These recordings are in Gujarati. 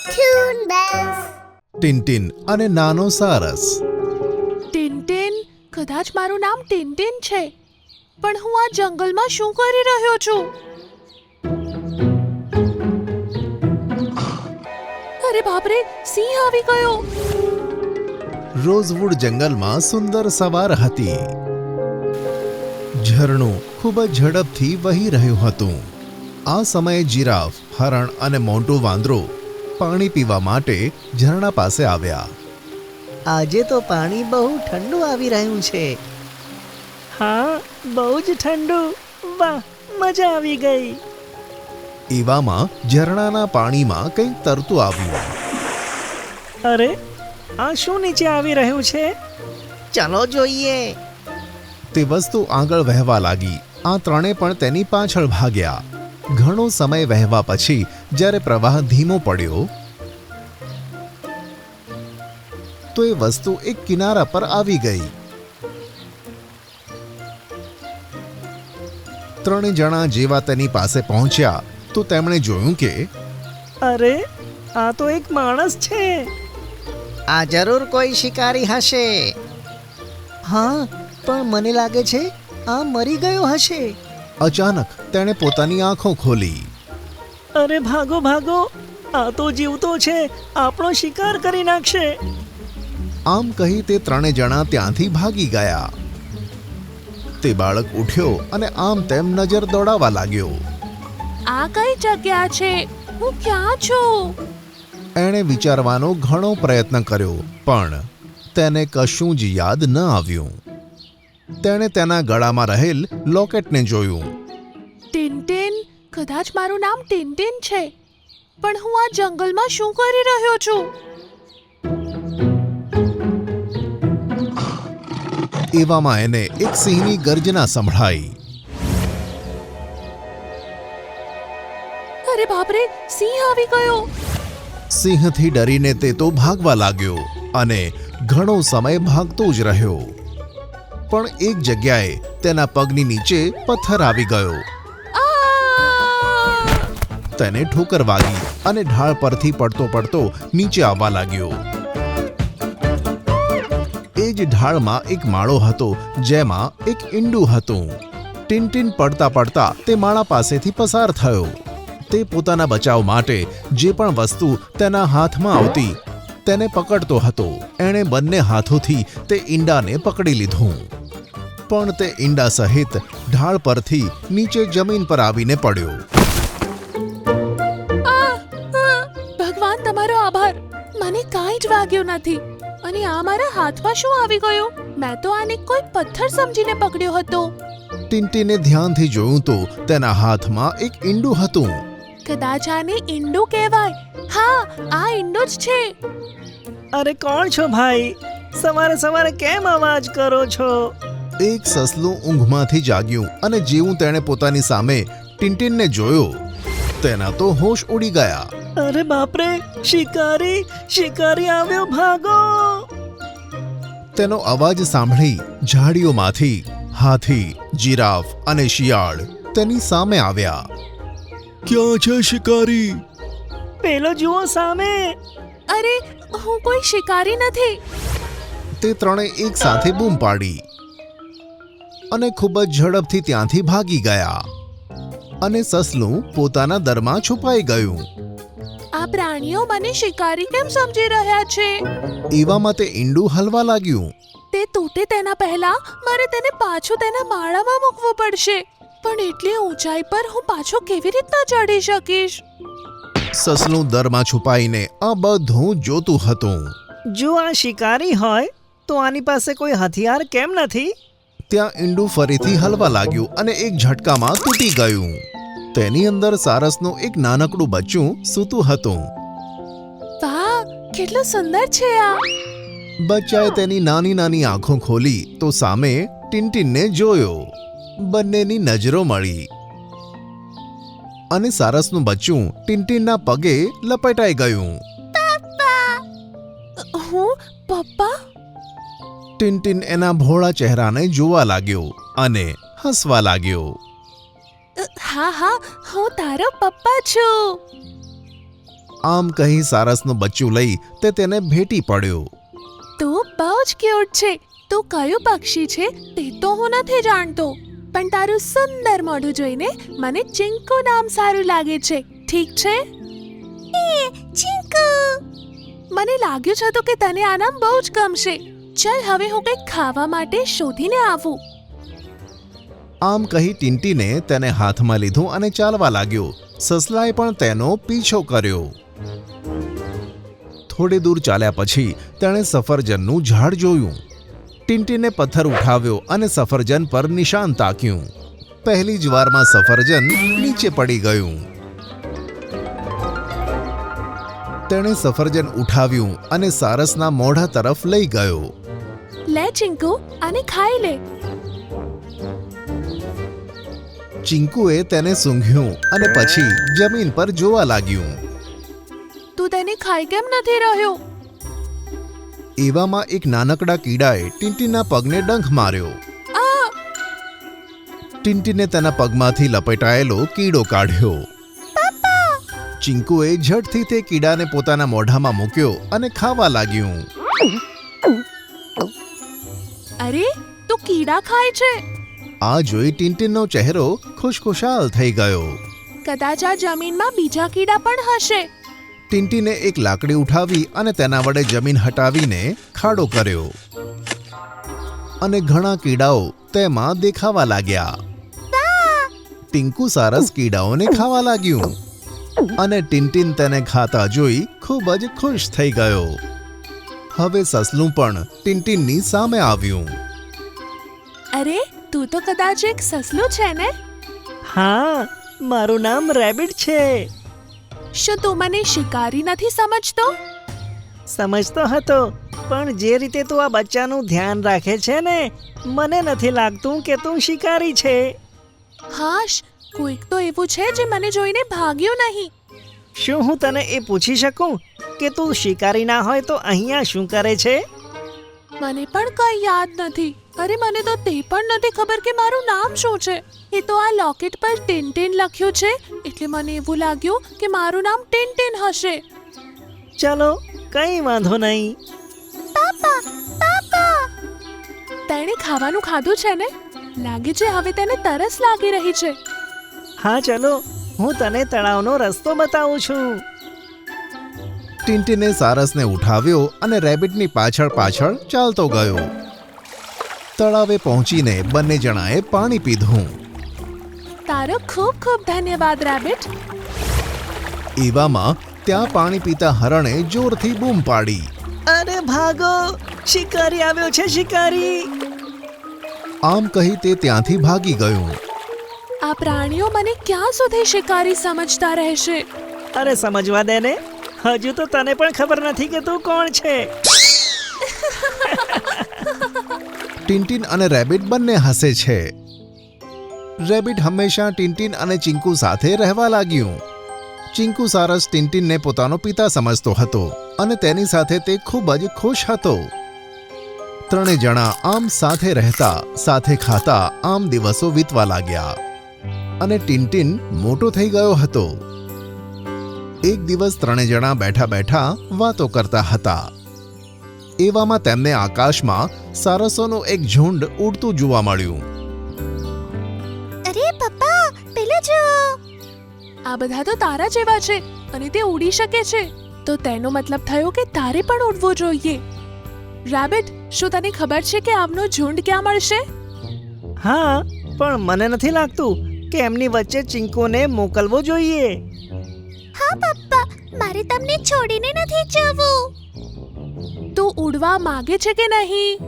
Toon Bells. ટિનટિન અને નાનો સારસ. ટિનટિન, કદાચ મારું નામ ટિનટિન છે, પણ હું આ જંગલમાં શું કરી રહ્યો છું? અરે બાપરે, સિંહ આવી ગયો! રોઝવુડ જંગલમાં સુંદર સવાર હતી. ઝરણું ખૂબ જ ઝડપથી વહી રહ્યું હતું. આ સમયે જીરાફ, હરણ અને મોન્ટુ વાંદરો પાણી પીવા માટે ઝરણા પાસે આવ્યા. આજે તો પાણી બહુ ઠંડુ આવી રહ્યું છે. હા, બહુ જ ઠંડુ. વાહ, મજા આવી ગઈ. એવામાં ઝરણાના પાણીમાં કંઈક તરતું આવ્યું. અરે, આ શું નીચે આવી રહ્યું છે? ચાલો જોઈએ. તે વસ્તુ આગળ વહેવા લાગી. આ ત્રણે પણ તેની પાછળ ભાગ્યા. ઘણો સમય વહેવા પછી જ્યારે પ્રવાહ ધીમો પડ્યો તો એ વસ્તુ એક કિનારા પર આવી ગઈ. ત્રણે જણા જેવા તેની પાસે પહોંચ્યા તો તેમણે જોયું કે અરે, આ તો એક માણસ છે. આ જરૂર કોઈ શિકારી હશે. હા, પણ મને લાગે છે આ મરી ગયો હશે. અચાનક તેણે પોતાની આંખો ખોલી. અરે ભાગો ભાગો, આ તો જીવતો છે, આપણો શિકાર કરી નાખશે. આમ કહી તે ત્રણે જણા ત્યાંથી ભાગી ગયા. તે બાળક ઉઠ્યો અને આમ તેમ નજર દોડાવવા લાગ્યો. આ કઈ જગ્યા છે? હું ક્યાં છું? એણે વિચારવાનો ઘણો પ્રયત્ન કર્યો, પણ તેને કશું જ યાદ ન આવ્યું. તેણે તેના ગળામાં રહેલ લોકેટને જોયું. ટિનટિન, કદાચ મારું નામ ટિનટિન છે, પણ હું આ જંગલમાં શું કરી રહ્યો છું? એવામાં એને એક સિંહની ગર્જના સંભળાઈ. અરે બાપરે, સિંહ આવી ગયો! સિંહથી ડરીને તે તો ભાગવા લાગ્યો અને ઘણો સમય ભાગતો જ રહ્યો. પણ એક જગ્યાએ તેના પગની નીચે પથ્થર આવી ગયો. તેને ઠોકર વાગી અને ઢાળ પરથી પડતો પડતો નીચે આવવા લાગ્યો. એ જ ઢાળમાં એક માળો હતો જેમાં એક ઈંડું હતું. ટિનટિન પડતા પડતા તે માળા પાસેથી પસાર થયો. તે પોતાના બચાવ માટે જે પણ વસ્તુ તેના હાથમાં આવતી તેને પકડતો હતો. એણે બંને હાથોથી તે ઈંડાને પકડી લીધું, પણ તે ઈંડા સહિત ઢાળ પરથી નીચે જમીન પર આવીને પડ્યો. ભગવાન, તમારો આભાર. મને કાંઈ જ વાગ્યું નથી. અને આ મારા હાથમાં શું આવી ગયું? મેં તો આને કોઈ પથ્થર સમજીને પકડ્યો હતો. ટિનટિને ધ્યાનથી જોયું તો તેના હાથમાં એક ઈંડું હતું. કદાચ આને ઈંડું કહેવાય. હા, આ ઈંડું જ છે. અરે કોણ છો ભાઈ? સવારે સવારે કેમ અવાજ કરો છો? એક સસલું ઊંઘમાંથી જાગ્યું અને જેવું તેણે પોતાની સામે ટિનટિનને જોયો તેના તો હોશ ઉડી ગયા. અરે બાપરે, શિકારી! શિકારી આવ્યો, ભાગો! તેનો અવાજ સાંભળી ઝાડીઓમાંથી હાથી, જીરાફ અને શિયાળ તેની સામે આવ્યા. ક્યાં છે શિકારી? પેલો જુઓ સામે. અરે, હું કોઈ શિકારી નથી. તે ત્રણે એક સાથે બૂમ પાડી અને ખૂબ જ ઝડપથી ત્યાંથી ભાગી ગયા. અને સસલું પોતાના દરમાં છુપાઈ ગયું. આ પ્રાણીઓ મને શિકારી કેમ સમજી રહ્યા છે? એવામાં તે ઈંડું હલવા લાગ્યું. તે તૂટે તેના પહેલા મારે તેને પાછું તેના માળામાં મૂકવું પડશે. પણ એટલી ઊંચાઈ પર હું પાછો કેવી રીતના ચડી શકીશ? સસલું દરમાં છુપાઈને આ બધું જોતું હતું. જો આ શિકારી હોય તો આની પાસે કોઈ હથિયાર કેમ નથી? ત્યાં ઈંડું ફરીથી હલવા લાગ્યું અને એક ઝટકામાં તૂટી ગયું. તેની અંદર સારસનું એક નાનકડું બચ્ચું સૂતું હતું. વાહ, કેટલું સુંદર છે આ! બચ્ચાએ તેની નાની નાની આંખો ખોલી તો સામે ટિનટિનને જોયો. બંનેની નજરો મળી અને સારસનું બચ્ચું ટિનટિનના પગે લપેટાઈ ગયું. હું પપ્પા? ટિનટિન એના ભોળા ચહેરાને જોવા લાગ્યો અને હસવા લાગ્યો. હા હા, હું તારો પપ્પા છું. આમ કહી સારસનું બચ્ચું લઈ તે તેને ભેટી પડ્યો. તું બહુ જ ક્યુટ છે. તું કયું પક્ષી છે તે તો હું નથી જાણતો, પણ તારું સુંદર મોઢું જોઈને મને ચિંકુ નામ સારું લાગે છે. ઠીક છે? ચિંકુ, મને લાગ્યું છે કે તને આ નામ બહુ જ ગમશે. ચાલ હવે હું કંઈક ખાવા માટે શોધીને આવું. આમ કહી ટીન્ટીને તેને હાથમાં લીધું અને ચાલવા લાગ્યો. સસલાએ પણ તેનો પીછો કર્યો. થોડી દૂર ચાલ્યા પછી તેણે સફરજનનું ઝાડ જોયું. ટીન્ટીને પથ્થર ઉઠાવ્યો અને સફરજન પર નિશાન તાક્યું. પહેલી જ વારમાં સફરજન નીચે પડી ગયું. તેણે સફરજન ઉઠાવ્યું અને સારસના મોઢા તરફ લઈ ગયો. લે ચિંકુ, આને ખાઈ લે. ચિંકુએ તેને સૂંઘ્યું અને પછી જમીન પર જોવા લાગ્યું. તું તેને ખાઈ કેમ નથી રહ્યો? એવામાં એક નાનકડા કીડાએ ટીન્ટીના પગને ડંખ માર્યો. આ ટીન્ટીને તેના પગમાંથી લપેટાયેલો કીડો કાઢ્યો. ચિંકુએ ઝટથી તે કીડાને પોતાના મોઢામાં મૂક્યો અને ખાવા લાગ્યું. અરે, તું કીડા ખાય છે? આ જોઈ ટીન્ટીનનો ચહેરો ખુશખુશાલ થઈ ગયો. કદાચ આ જમીનમાં બીજા કીડા પણ હશે. ટીન્ટીને એક લાકડી ઉઠાવી અને તેના વડે જમીન હટાવીને ખાડો કર્યો અને ઘણા કીડાઓ તેમાં દેખાવા લાગ્યા. ટીંકુ સારસ કીડાઓને ખાવા લાગ્યું અને ટીન્ટીન તેને ખાતા જોઈ ખૂબ જ ખુશ થઈ ગયો. હવે સસલું પણ ટીન્ટીનની સામે આવ્યું. અરે, તું તો કદાચ એક સસલું છે ને? હા, મારું નામ રેબિટ છે. શું તું મને શિકારી નથી સમજતો? સમજતો હતો, પણ જે રીતે તું આ બચ્ચાનું ધ્યાન રાખે છે ને, મને નથી લાગતું કે તું શિકારી છે. હાશ, કોઈક તો એવું છે જે મને જોઈને ભાગ્યું નહીં. શું હું તને એ પૂછી શકું કે તું શિકારી ના હોય તો અહીંયા શું કરે છે? મને પણ કઈ યાદ નથી. અરે, મને તો તે પણ નથી ખબર કે મારું નામ શું છે. એ તો આ લોકેટ પર ટિનટિન લખ્યું છે, એટલે મને એવું લાગ્યું કે મારું નામ ટિનટિન હશે. ચલો, કઈ વાંધો નહીં. પાપા, પાપા! તેણે ખાવાનું ખાધું છે ને? લાગે છે હવે તેને તરસ લાગી રહી છે. હા, ચલો, હું તને તળાવનો રસ્તો બતાવું છું. ટીન્ટીને સારસને ઉઠાવ્યો અને રેબિટની પાછળ પાછળ ચાલતો ગયો. તળાવે પહોંચીને બંને જણાએ પાણી પીધું. તારો ખૂબ ખૂબ ધન્યવાદ રેબિટ. એવામાં ત્યાં પાણી પીતા હરણે જોરથી બૂમ પાડી. અરે ભાગો, શિકારી આવ્યો છે, શિકારી! આમ કહી તે ત્યાંથી ભાગી ગયું. આ પ્રાણીઓ મને ક્યાં સુધી શિકારી સમજતા રહેશે? અરે સમજવા દે ને, હજુ તો તને પણ ખબર નથી કે તું કોણ છે. ટિન્ટિન અને રેબિટ બંને હસે છે. રેબિટ હંમેશા ટિન્ટિન અને ચિંકુ સાથે રહેવા લાગ્યું. ચિંકુ સારસ ટિન્ટિનને પોતાનો પિતા સમજતો હતો અને તેની સાથે તે ખૂબ જ ખુશ હતો. ત્રણે જણા આમ સાથે રહેતા, સાથે ખાતા આમ દિવસો વીતવા લાગ્યા અને ટિન્ટિન મોટો થઈ ગયો હતો. એક દિવસ ત્રણે જણા બેઠા બેઠા વાતો કરતા હતા. એવામાં તેમને આકાશમાં સારસોનું એક ઝુંડ ઉડતું જોવા મળ્યું. અરે પપ્પા, પેલા જો! આ બધા તો તારા જેવા છે અને તે ઉડી શકે છે, તો તેનો મતલબ થયો કે તારે પણ ઉડવું જોઈએ. રેબિટ, શું તને ખબર છે કે આમનો ઝુંડ ક્યાં મળશે? હા, પણ મને નથી લાગતું કે એમની વચ્ચે ચિંકુને મોકલવો જોઈએ. હા પપ્પા, મારે તમને છોડીને નથી જવું. તું ઉડવા માંગે છે કે નહીં?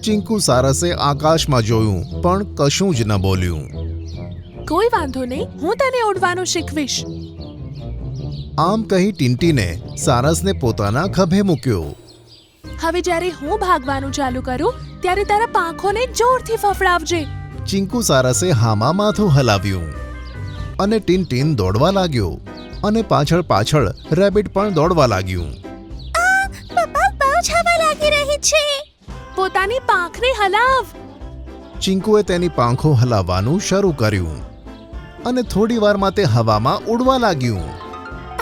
ચિંકુ સારસે આકાશમાં જોયું પણ કશું જ ન બોલ્યું. કોઈ વાંધો નહીં, હું તને ઉડવાનું શીખવીશ. આમ કહી ટિન્ટીને સારસને પોતાના ખભે મૂક્યો. હવે જ્યારે હું ભાગવાનું ચાલુ કરું ત્યારે તારા પાંખોને જોરથી ફફડાવજે. ચિંકુ સારસે હામાં માથું હલાવ્યું અને ટિન્ટીન દોડવા લાગ્યો અને પાછળ પાછળ રેબિટ પણ દોડવા લાગ્યું. પપ્પા, બહુ જ હવા લાગી રહી છે. પોતાની પાંખને હલાવ. ચિંકુએ તેની પાંખો હલાવવાનું શરૂ કર્યું અને થોડી વારમાં તે હવામાં ઉડવા લાગ્યું.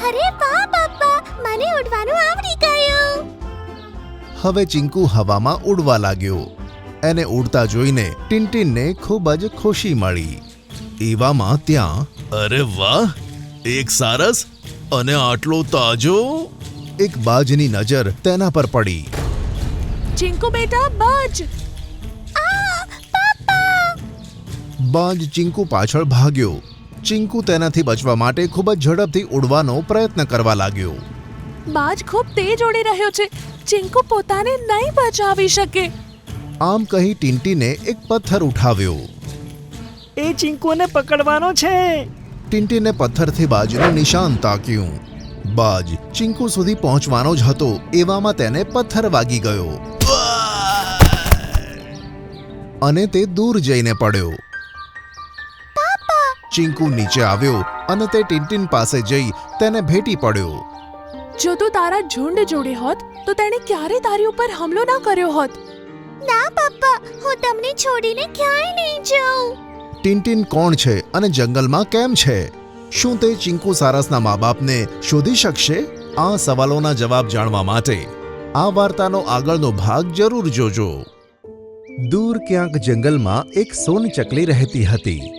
અરે વાહ પપ્પા! મને ઉડવાનું આવડી ગયું. હવે ચિંકુ હવામાં ઉડવા લાગ્યો. એને ઉડતા જોઈને ટિનટિનને ખૂબ જ ખુશી મળી. એવામાં ત્યાં અરે વાહ, એક સારસ અને આટલો તાજો! એક બાજની નજર તેના પર પડી. ચિંકુ બેટા બાજ. બાજ ચિંકુ પાછળ ભાગ્યો. ચિંકુ તેનાથી બચવા માટે ખૂબ જ ઝડપથી ઉડવાનો પ્રયત્ન કરવા લાગ્યો. બાજ ખૂબ તેજ ઉડી રહ્યો છે. ચિંકુ પોતાને નહીં બચાવી શકે. આમ કહી ટિન્ટીને એક પથ્થર ઉઠાવ્યો. એ ચિંકુને પકડવાનો છે. ટિન્ટીને પથ્થરથી બાજનું નિશાન તાક્યું. બાજ ચિંકુ સુધી પહોંચવાનો જ હતો એવામાં તેને પથ્થર વાગી ગયો અને તે દૂર જઈને પડ્યો. ચિંકુ નીચે આવ્યો અને તે ટિન્ટીન પાસે જઈ તેને ભેટી પડ્યો. જો તું તારા ઝુંડ જોડે હોત તો તેણે ક્યારે તારી ઉપર હુમલો ના કર્યો હોત. ના પપ્પા, હું તમને છોડીને ક્યાંય નહીં જાઉં. ટિન્ટીન કોણ છે અને જંગલમાં કેમ છે? શું તે ચિંકુ સારસના મા બાપને શોધી શકશે? આ સવાલોના જવાબ જાણવા માટે આ વાર્તાનો આગળનો ભાગ જરૂર જોજો. દૂર ક્યાંક જંગલમાં એક સોનચકલી રહેતી હતી.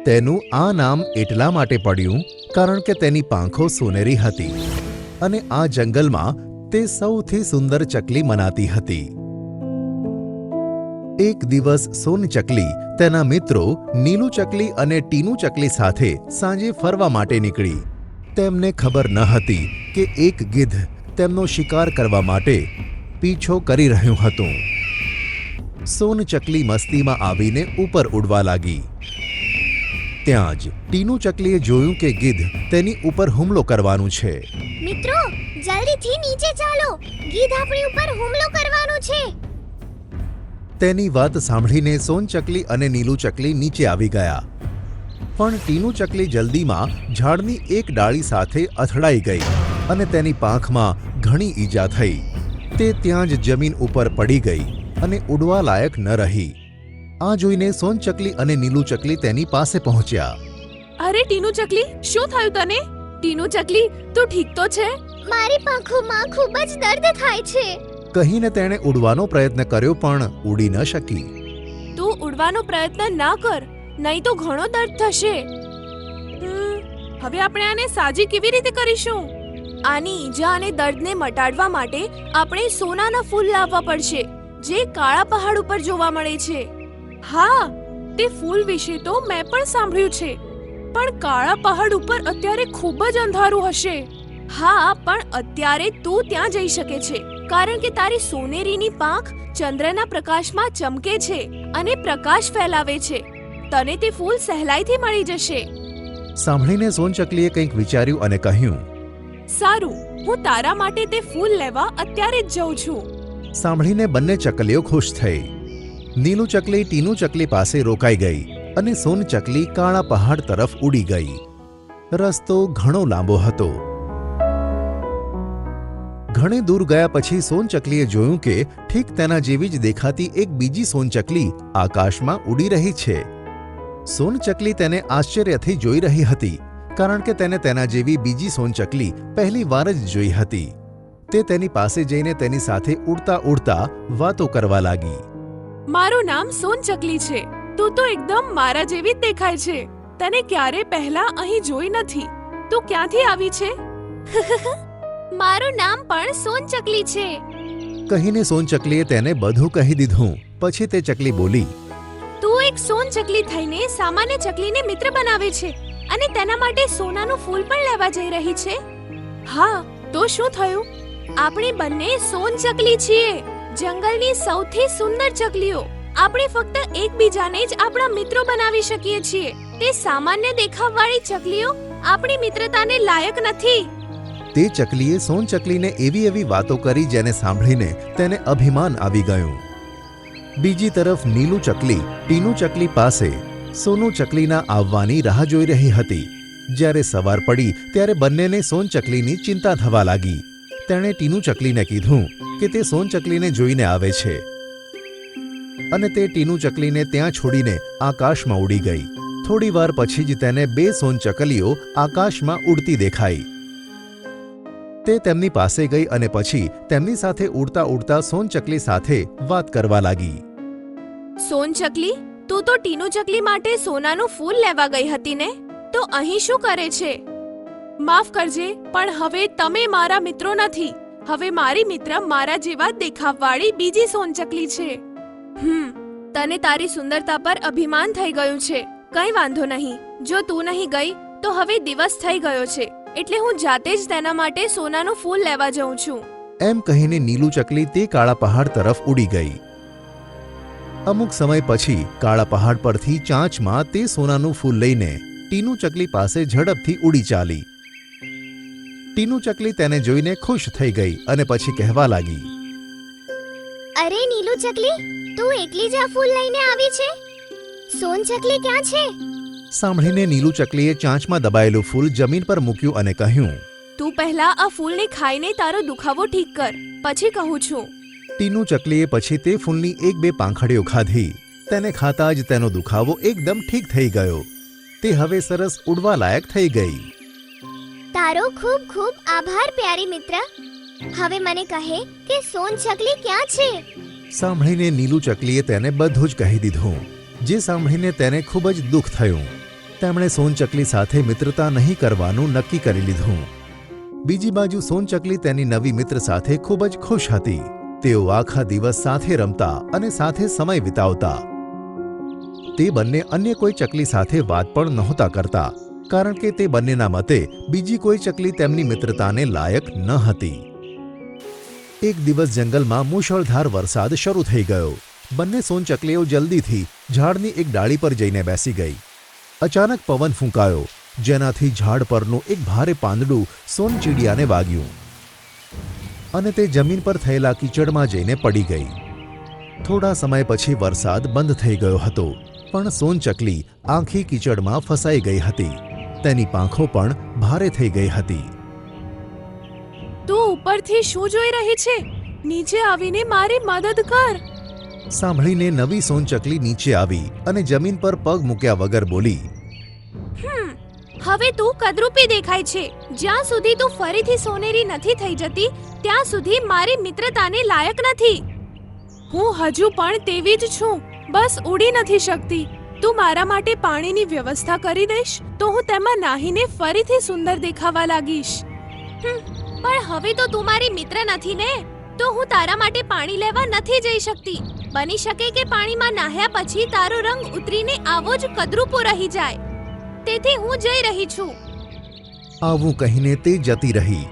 તેનું આ નામ એટલા માટે પડ્યું કારણ કે તેની પાંખો સોનેરી હતી અને આ જંગલમાં તે સૌથી સુંદર ચકલી મનાતી હતી. એક દિવસ સોનચકલી તેના મિત્રો નીલુ ચકલી અને ટીનુ ચકલી સાથે સાંજે ફરવા માટે નીકળી. તેમને ખબર ન હતી કે એક ગીધ તેમનો શિકાર કરવા માટે પીછો કરી રહ્યું હતું. સોનચકલી મસ્તીમાં આવીને ઉપર ઉડવા લાગી. ત્યાં જ ટીનુ ચકલીએ જોયું કે ગીધ તેની ઉપર હુમલો કરવાનું છે. મિત્રો, જલ્દીથી નીચે ચાલો. ગીધ આપણી ઉપર હુમલો કરવાનું છે. તેની વાત સાંભળીને સોનચકલી અને નીલુ ચકલી નીચે આવી ગયા. પણ ટીનુ ચકલી જલ્દીમાં ઝાડની એક ડાળી સાથે અથડાઈ ગઈ અને તેની પાંખમાં ઘણી ઈજા થઈ. તે ત્યાં જ જમીન ઉપર પડી ગઈ અને ઉડવા લાયક ન રહી. આ જોઈને સોનચકલી અને નીલુ ચકલી તેની પાસે પહોંચ્યા. અરે ટીનુ ચકલી, શું થયું તને? ટીનુ ચકલી, તું ઠીક તો છે? મારી પાંખોમાં ખૂબ જ દર્દ થાય છે. કહીને તેણે ઉડવાનો પ્રયત્ન કર્યો પણ ઉડી ન શકી. તું ઉડવાનો પ્રયત્ન ના કર, નહીં તો ઘણો દર્દ થશે. હવે આપણે આને સાજી કેવી રીતે કરીશું? આની ઈજા અને દર્દને મટાડવા માટે આપણે સોનાના ફૂલ લાવવા પડશે, જે કાળા પહાડ ઉપર જોવા મળે છે. હા, તે ફૂલ વિશે તો મેં પણ સાંભળ્યું છે, પણ કાળા પહાડ ઉપર અત્યારે ખૂબ જ અંધારું હશે. હા, પણ અત્યારે તું ત્યાં જઈ શકે છે કારણ કે તારી સોનેરીની પાંખ ચંદ્રના પ્રકાશમાં ચમકે છે અને પ્રકાશ ફેલાવે છે. તને તે ફૂલ સહેલાઈથી મળી જશે. સાંભળીને સોનચકલીએ કંઈક વિચાર્યું અને કહ્યું, સારું, હું તારા માટે તે ફૂલ લેવા અત્યારે જ જઉં છું. સાંભળીને બંને ચકલીઓ ખુશ થઈ. નીલુ ચકલી ટીનુ ચકલી પાસે રોકાઈ ગઈ અને સોનચકલી કાળા પહાડ તરફ ઉડી ગઈ. રસ્તો ઘણો લાંબો હતો. ઘણે દૂર ગયા પછી સોનચકલીએ જોયું કે ઠીક તેના જેવી જ દેખાતી એક બીજી સોનચકલી આકાશમાં ઉડી રહી છે. સોનચકલી તેને આશ્ચર્યથી જોઈ રહી હતી કારણ કે તેને તેના જેવી બીજી સોનચકલી પહેલી વાર જ જોઈ હતી. તે તેની પાસે જઈને તેની સાથે ઉડતા ઉડતા વાતો કરવા લાગી. મારું નામ સોનચકલી છે. તું તો એકદમ મારા જેવી જ દેખાય છે. તને ક્યારે પહેલા અહીં જોઈ નથી. તું ક્યાંથી આવી છે? મારું નામ પણ સોનચકલી છે. કહીને સોનચકલીએ તેને બધું કહી દીધું. પછી તે ચકલી બોલી, તું એક સોનચકલી થઈને સામાન્ય ચકલીને મિત્ર બનાવે છે અને તેના માટે સોનાનું ફૂલ પણ લેવા જઈ રહી છે. હા, તો શું થયું? આપણે બંને સોનચકલી છીએ, જંગલની સૌથી સુંદર ચકલીઓ. આપણે ફક્ત એકબીજાને જ આપણા મિત્રો બનાવી શકીએ છીએ. તે સામાન્ય દેખાવવાળી ચકલીઓ આપણી મિત્રતાને લાયક નથી. તે ચકલીએ સોનચકલીને એવી વાતો કરી જેને સાંભળીને તેને અભિમાન આવી ગયું. બીજી તરફ નીલુ ચકલી ટીનુ ચકલી પાસે સોનુ ચકલીના આવવાની રાહ જોઈ રહી હતી. જ્યારે સવાર પડી ત્યારે બંનેને સોનચકલીની ચિંતા થવા લાગી. તેણે ટીનુ ચકલીને કીધું કે તે સોનચકલીને જોઈને આવે છે અને તે ટીનુ ચકલીને ત્યાં છોડીને આકાશમાં ઉડી ગઈ. થોડી વાર પછી જ તેને બે સોનચકલીઓ આકાશમાં ઉડતી દેખાઈ. તે તેમની પાસે ગઈ અને પછી તેમની સાથે ઉડતા ઉડતા સોનચકલી સાથે વાત કરવા લાગી. સોનચકલી, તું તો ટીનુ ચકલી માટે સોનાનું ફૂલ લેવા ગઈ હતી ને? તો અહીં શું કરે છે? માફ કરજે, પણ હવે તમે મારા મિત્રો નથી. હવે મારી મિત્ર મારા જેવા દેખાવવાળી બીજી સોનચકલી છે. તને તારી સુંદરતા પર અભિમાન થઈ ગયું છે. કંઈ વાંધો નહીં. જો તું નહીં ગઈ તો હવે દિવસ થઈ ગયો છે, એટલે હું જાતે જ તેના માટે સોનાનું ફૂલ લેવા જઉં છું. એમ કહીને નીલુ ચકલી તે કાળા પહાડ તરફ ઉડી ગઈ. અમુક સમય પછી કાળા પહાડ પરથી ચાંચમાં તે સોનાનું ફૂલ લઈને ટીનુ ચકલી પાસે ઝડપથી ઉડી ચાલી. ટીનુ ચકલી તેને જોઈને ખુશ થઈ ગઈ અને પછી કહેવા લાગી, અરે નીલુ ચકલી, તું એકલી જ આ ફૂલ લઈને આવી છે? સોનચકલી ક્યાં છે? સાંભળીને નીલુ ચકલીએ ચાંચમાં દબાયેલું ફૂલ જમીન પર મૂક્યું અને કહ્યું, તું પહેલા આ ફૂલને ખાઈને તારો દુખાવો ઠીક કર, પછી કહું છું. ટીનુ ચકલીએ પછી તે ફૂલની એક બે પાંખડીઓ ખાધી. તેને ખાતા જ તેનો દુખાવો એકદમ ઠીક થઈ ગયો. તે હવે સરસ ઉડવા લાયક થઈ ગઈ. તારો ખૂબ ખૂબ આભાર પ્યારી મિત્ર. હવે મને કહે કે સોનચકલી ક્યાં છે? સાંભળીને નીલુ ચકલીએ તેને બધું જ કહી દીધું, જે સાંભળીને તેને ખૂબ જ દુઃખ થયું. તેમણે સોનચકલી સાથે મિત્રતા નહીં કરવાનું નક્કી કરી લીધું. બીજી બાજુ સોનચકલી તેની નવી મિત્ર સાથે ખૂબ જ ખુશ હતી. તેઓ આખા દિવસ સાથે રમતા અને સાથે સમય વિતાવતા. તે બંને અન્ય કોઈ ચકલી સાથે વાત પણ નહોતા કરતા, કારણ કે તે બંનેના મતે બીજી કોઈ ચકલી તેમની મિત્રતાને લાયક ન હતી. એક દિવસ જંગલમાં મુશળધાર વરસાદ શરૂ થઈ ગયો. બંને સોનચકલીઓ જલ્દીથી ઝાડની એક ડાળી પર જઈને બેસી ગઈ. અચાનક પવન ફૂંકાયો, જેનાથી ઝાડ પરનું એક ભારે પાંદડું સોનચીડિયાને વાગ્યું અને તે જમીન પર થયેલા કીચડમાં જઈને પડી ગઈ. થોડા સમય પછી વરસાદ બંધ થઈ ગયો હતો, પણ સોનચકલી આખી કીચડમાં ફસાઈ ગઈ હતી. તેની પાંખો પણ ભારે થઈ ગઈ હતી. તું ઉપરથી શું જોઈ રહી છે? નીચે આવીને મારી મદદ કર. સાંભળીને નવી સોનચકલી નીચે આવી અને જમીન પર પગ મૂક્યા વગર બોલી, હવે તું કદરૂપી દેખાય છે. જ્યાં સુધી તું ફરીથી સોનેરી નથી થઈ જતી ત્યાં સુધી મારી મિત્રતાને લાયક નથી. હું હજુ પણ તેવી જ છું, બસ ઉડી નથી શકતી. તું મારા માટે પાણીની વ્યવસ્થા કરી દઈશ તો હું તેમાં નાહીને ફરીથી સુંદર દેખાવા લાગીશ. પણ હવે તો તું મારી મિત્ર નથી ને, તો હું તારા માટે પાણી લેવા નથી જઈ શકતી. બની શકે કે પાણીમાં નાહ્યા પછી તારો રંગ ઉતરીને આવો જ કદરૂપો રહી જાય. તેથી હું જઈ રહી છું. આવું કહીને તે જતી રહી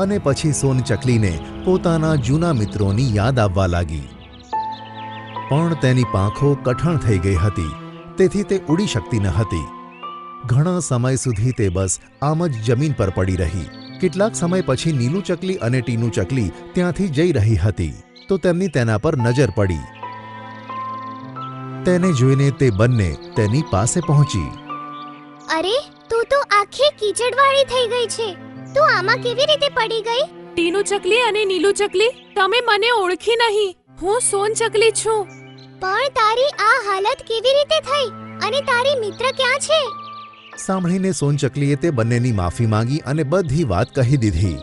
અને પછી સોનચકલીને પોતાના જૂના મિત્રોની યાદ આવવા લાગી. પણ તેની પાંખો કઠણ થઈ ગઈ હતી, તેથી તે ઉડી શકતી ન હતી. ઘણા સમય સુધી તે બસ આમ જ જમીન પર પડી રહી. કેટલાક સમય પછી નીલુ ચકલી અને ટીનુ ચકલી ત્યાંથી જઈ રહી હતી તો તેમની તેના પર નજર પડી. તેને જોઈને તે બંને તેની પાસે પહોંચી. અરે, તું તો આખી કીચડવાળી થઈ ગઈ છે. તું આમાં કેવી રીતે પડી ગઈ? ટીનુ ચકલી અને નીલુ ચકલી, તમે મને ઓળખી નહીં. હું સોનચકલી છું. પણ તારી આ હાલત કેવી રીતે થઈ અને તારી મિત્ર ક્યાં છે? સાંભળીને સોનચકલીએ તે બંનેની માફી માંગી અને બધી વાત કહી દીધી.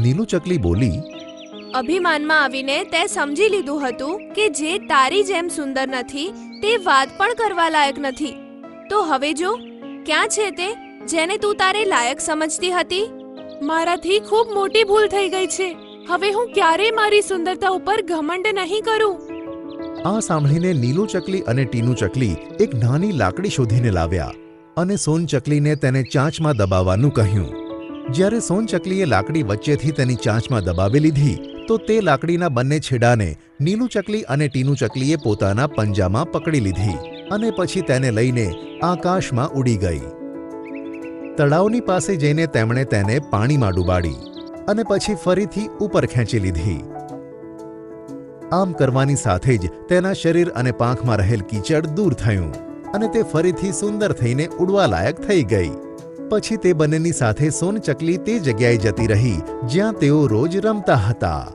નીલુ ચકલી બોલી, અભિમાનમાં આવીને તે સમજી લીધું હતું કે જે તારી જેમ સુંદર નથી તે વાત પણ કરવા લાયક નથી. તો હવે જો ક્યાં છે તે જેને તું તારે લાયક સમજતી હતી? મારાથી ખૂબ મોટી ભૂલ થઈ ગઈ છે. હવે હું ક્યારેય મારી સુંદરતા ઉપર ઘમંડ નહીં કરું. આ સાંભળીને નીલુ ચકલી અને ટીનુ ચકલી એક નાની લાકડી શોધીને લાવ્યા અને સોનચકલીને તેને ચાંચમાં દબાવવાનું કહ્યું. જ્યારે સોનચકલીએ લાકડી વચ્ચેથી તેની ચાંચમાં દબાવી લીધી તો તે લાકડીના બંને છેડાને નીલુ ચકલી અને ટીનુ ચકલીએ પોતાના પંજામાં પકડી લીધી અને પછી તેને લઈને આકાશમાં ઉડી ગઈ. તળાવની પાસે જઈને તેમણે તેને પાણીમાં ડૂબાડી અને પછી ફરીથી ઉપર ખેંચી લીધી. આમ કરવાની સાથે જ તેના શરીર અને પાંખમાં રહેલ કીચડ દૂર થયું અને તે ફરીથી સુંદર થઈને ઉડવા લાયક થઈ ગઈ. પછી તે બંનેની સાથે સોનચકલી તે જગ્યાએ જતી રહી જ્યાં તેઓ રોજ રમતા હતા.